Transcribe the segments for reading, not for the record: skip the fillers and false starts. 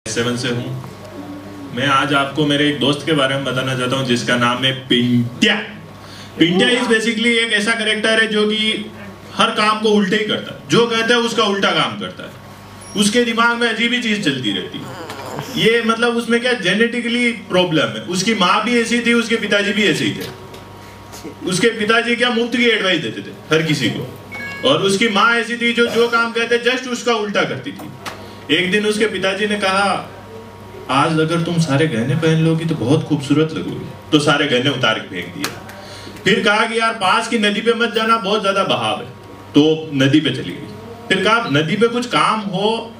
7 से हूँ। मैं आज आपको मेरे एक दोस्त के बारे में बताना चाहता हूँ जिसका नाम है पिंट्या। पिंट्या इज बेसिकली एक ऐसा करेक्टर है जो कि हर काम को उल्टे ही करता है, जो कहता है उसका उल्टा काम करता है। उसके दिमाग में अजीब ही चीज चलती रहती है। ये मतलब उसमें क्या जेनेटिकली प्रॉब्लम है। उसकी माँ भी ऐसी थी, उसके पिताजी भी ऐसे ही थे। उसके पिताजी क्या मुफ्त की एडवाइस देते थे हर किसी को, और उसकी माँ ऐसी थी जो काम कहते जस्ट उसका उल्टा करती थी। एक दिन उसके पिताजी ने कहा, आज अगर तुम सारे गहने पहन लोगी तो बहुत खूबसूरत लगोगी। तो सारे गहने उतार के फेंक दिया। फिर कहा कि यार पास की नदी पे मत जाना, बहुत ज्यादा बहाव है। तो नदी पे चली गई। फिर कहा नदी पे कुछ काम हो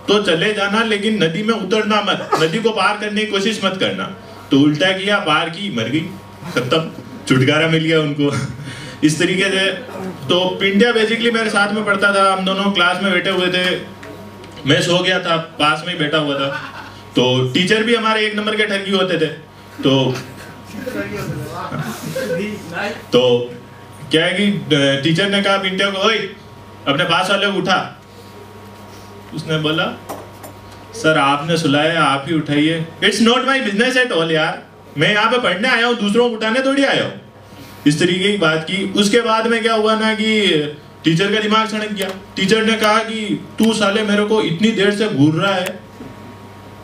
तो चले जाना, लेकिन नदी में उतरना मत, नदी को पार करने की कोशिश मत करना। तो उल्टा किया, पार की, मर गई, खत्म, छुटकारा मिल गया उनको। इस तरीके से तो पिंट्या बेसिकली मेरे साथ में पढ़ता था। हम दोनों क्लास में बैठे हुए थे। मैं सो गया था, पास में ही बैठा हुआ था। तो टीचर भी हमारे एक नंबर के ठगी होते थे। तो क्या है कि टीचर ने कहा पिंट्या को, ओए अपने पास वाले को उठा। उसने बोला, सर आपने सुलाया, आप ही उठाइए। It's not my business at all यार, मैं यहाँ पे पढ़ने आया हूँ, दूसरों को उठाने थोड़ी आया हूँ। इस तरीके की बात की। उसके बाद में क्या हुआ ना कि टीचर का दिमाग सड़क गया। टीचर ने कहा कि तू साले मेरे को इतनी देर से घूर रहा है,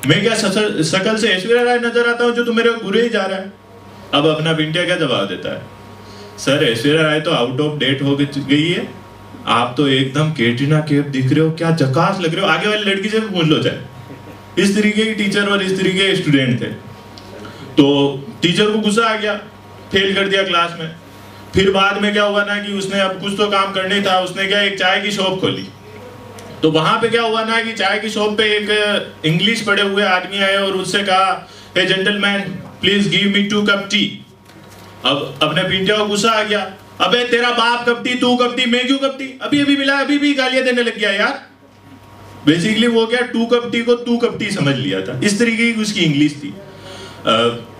मैं क्या शकल से ऐश्वर्या राय नजर आता हूँ जो तू मेरे को घूरे ही जा रहा है। अब अपना पिंट्या क्या जवाब देता है, सर ऐश्वर्या राय तो आउट ऑफ डेट हो गई है, आप तो एकदम कैटरीना कैफ दिख रहे हो, क्या झकास लग रहे हो, आगे वाली लड़की से भी पूछ लो चाहे। इस तरीके की टीचर और इस तरीके के स्टूडेंट थे। तो टीचर को गुस्सा आ गया, फेल कर दिया क्लास में। फिर बाद में क्या हुआ ना कि उसने अब कुछ तो काम करना ही था। उसने क्या एक चाय की शॉप खोली। तो वहां पे क्या हुआ ना कि चाय की शॉप पे एक इंग्लिश पढ़े हुए आदमी आए और उससे कहा, hey gentleman please give me 2 cup tea. अब अपने पिंट्या को गुस्सा आ गया, अबे तेरा बाप कप टी, तू कप टी, मैं क्यों कप टी, अभी अभी मिला, अभी भी गालियां देने लग गया यार। बेसिकली वो क्या 2 कप टी को 2 कप टी समझ लिया था। इस तरीके की उसकी इंग्लिश थी।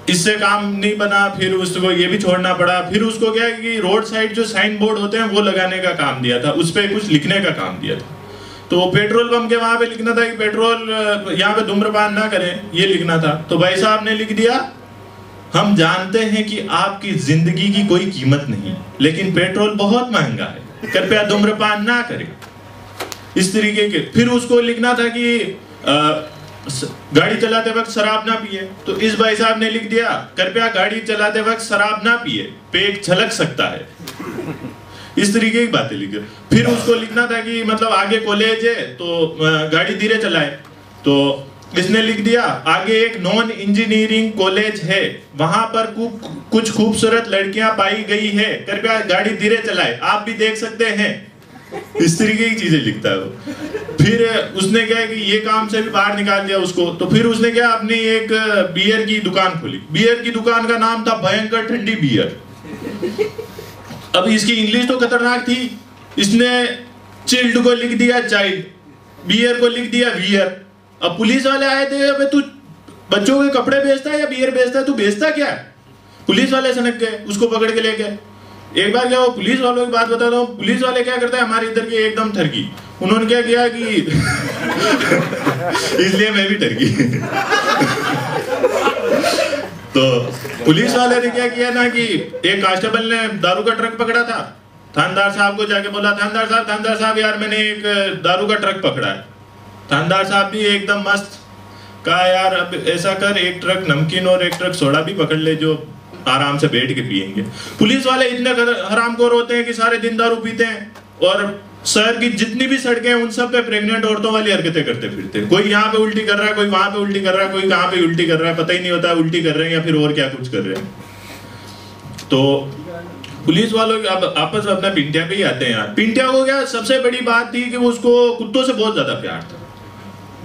इससे काम नहीं बना, फिर उसको ये भी छोड़ना पड़ा। फिर उसको क्या है कि रोड साइड जो साइन बोर्ड होते हैं वो लगाने का काम दिया था, उस पर कुछ लिखने का काम दिया था। तो पेट्रोल पंप के वहां पे लिखना था कि पेट्रोल यहाँ पे धूम्रपान ना करें, ये लिखना था। तो भाई साहब ने लिख दिया, हम जानते हैं कि आपकी जिंदगी की कोई कीमत नहीं, लेकिन पेट्रोल बहुत महंगा है, कृपया धूम्रपान ना करें। इस तरीके के। फिर उसको लिखना था कि गाड़ी चलाते वक्त शराब ना पिए। तो इस भाई साहब ने लिख दिया, कृपया गाड़ी चलाते वक्त शराब ना पिए, पेट छलक सकता है। इस तरीके की बातें लिखे। फिर उसको लिखना था कि मतलब आगे कॉलेज है तो गाड़ी धीरे चलाए। तो इसने लिख दिया, आगे एक नॉन इंजीनियरिंग कॉलेज है, वहां पर कुछ खूबसूरत लड़कियां पाई गई है, कृपया गाड़ी धीरे चलाए, आप भी देख सकते हैं। इस तरीके की चीजें लिखता है वो। फिर उसने क्या है कि ये काम से भी बाहर निकाल दिया उसको। तो फिर उसने क्या अपनी एक बियर की दुकान खोली। बियर की दुकान का नाम था भयंकर ठंडी बियर। अब इसकी इंग्लिश तो खतरनाक थी। इसने चिल्ड को लिख दिया चाइल्ड, बियर को लिख दिया वियर। अब पुलिस वाले आए थे, अबे तू बच्चों के कपड़े बेचता है या बियर बेचता है, तू बेचता क्या है? पुलिस वाले सनक गए, उसको पकड़ के ले गए। एक बार क्या, वो पुलिस वालों की बात बताता हूँ। पुलिस वाले क्या करते हैं, हमारे इधर के एकदम ठगी। उन्होंने क्या किया कि इसलिए मैं भी ठगी। तो पुलिस वाले ने क्या किया ना कि एक कांस्टेबल ने दारू का ट्रक पकड़ा था। थानेदार साहब को जाके बोला, थानेदार साहब यार मैंने एक दारू का ट्रक पकड़ा है। थानेदार साहब भी एकदम मस्त कहा, यार अब ऐसा कर, एक ट्रक नमकीन और एक ट्रक सोडा भी पकड़ ले जो आराम से बैठ के पियेंगे। पुलिस वाले इतने हरामखोर होते हैं कि सारे दिन दारू पीते हैं और शहर की जितनी भी सड़कें हैं उन सब पे प्रेग्नेंट औरतों वाली हरकतें करते फिरते हैं। कोई यहाँ पे उल्टी कर रहा है, कोई वहां पे उल्टी कर रहा है, कोई कहाँ पे उल्टी कर रहा है, पता ही नहीं होता है उल्टी कर रहे हैं या फिर और क्या कुछ कर रहे हैं। तो पुलिस वालों अब आपस में अपना पिंट्या पे ही आते हैं यार। पिंट्या को क्या सबसे बड़ी बात थी कि वो उसको कुत्तों से बहुत ज्यादा प्यार था।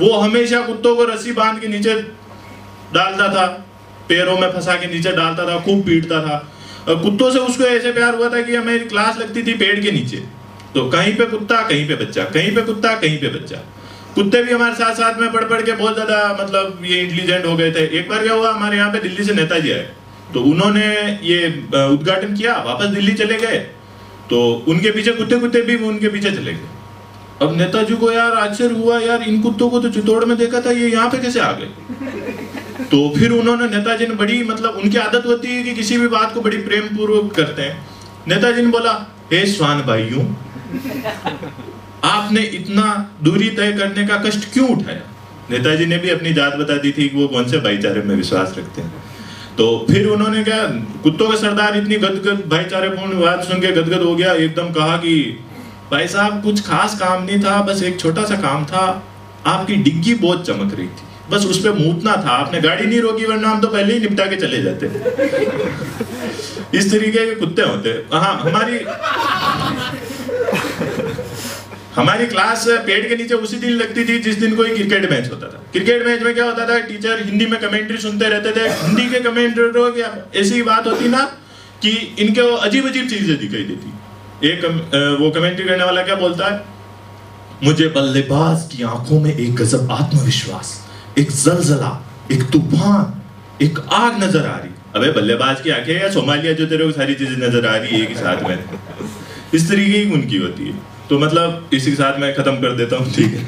वो हमेशा कुत्तों को रस्सी बांध के नीचे डालता था, पैरों में फंसा के नीचे डालता था, खूब पीटता था। कुत्तों से उसको ऐसे प्यार हुआ था कि हमें क्लास लगती थी पेड़ के नीचे, तो कहीं पे कुत्ता कहीं पे बच्चा, कहीं पे कुत्ता कहीं पे बच्चा। कुत्ते भी हमारे साथ साथ में पढ़ के बहुत ज्यादा मतलब ये इंटेलिजेंट हो गए थे। एक बार क्या हुआ, हमारे यहाँ पे दिल्ली से नेताजी आए, तो उन्होंने ये उद्घाटन किया, वापस दिल्ली चले गए। तो उनके पीछे कुत्ते भी उनके पीछे चले गए। अब नेताजी को यार आश्चर्य हुआ, यार इन कुत्तों को तो चित्तौड़ में देखा था, ये यहाँ पे कैसे आ गए। तो फिर उन्होंने, नेताजी ने बड़ी, मतलब उनकी आदत होती है कि किसी भी बात को बड़ी प्रेम पूर्वक करते हैं। नेताजी ने बोला, हे श्वान भाइयों, आपने इतना दूरी तय करने का कष्ट क्यों उठाया। नेताजी ने भी अपनी जात बता दी थी कि वो कौन से भाईचारे में विश्वास रखते हैं। तो फिर उन्होंने क्या, कुत्तों का सरदार इतनी गदगद भाईचारेपूर्ण बात सुन के गदगद हो गया, एकदम कहा कि भाई साहब कुछ खास काम नहीं था, बस एक छोटा सा काम था, आपकी डिग्गी बहुत चमक रही थी, बस उस पर मूतना था, आपने गाड़ी नहीं रोकी, वरना हम तो पहले ही निपटा के चले जाते। इस तरीके के कुत्ते होते। हाँ, हमारी क्लास पेड़ के नीचे उसी दिन लगती थी जिस दिन कोई क्रिकेट मैच होता था। क्रिकेट मैच में क्या होता था, टीचर हिंदी में कमेंट्री सुनते रहते थे। हिंदी के कमेंटरों की ऐसी बात होती ना कि इनके वो अजीब अजीब चीजें दिखाई देती। एक वो कमेंट्री करने वाला क्या बोलता है, मुझे बल्लेबाज की आंखों में एक गजब आत्मविश्वास, एक जलजला, एक तूफान, एक आग नजर आ रही। अबे बल्लेबाज की आंखें या सोमालिया जो तेरे को सारी चीजें नजर आ रही है एक ही साथ में। इस तरीके की उनकी होती है। तो मतलब इसी के साथ मैं खत्म कर देता हूँ, ठीक है।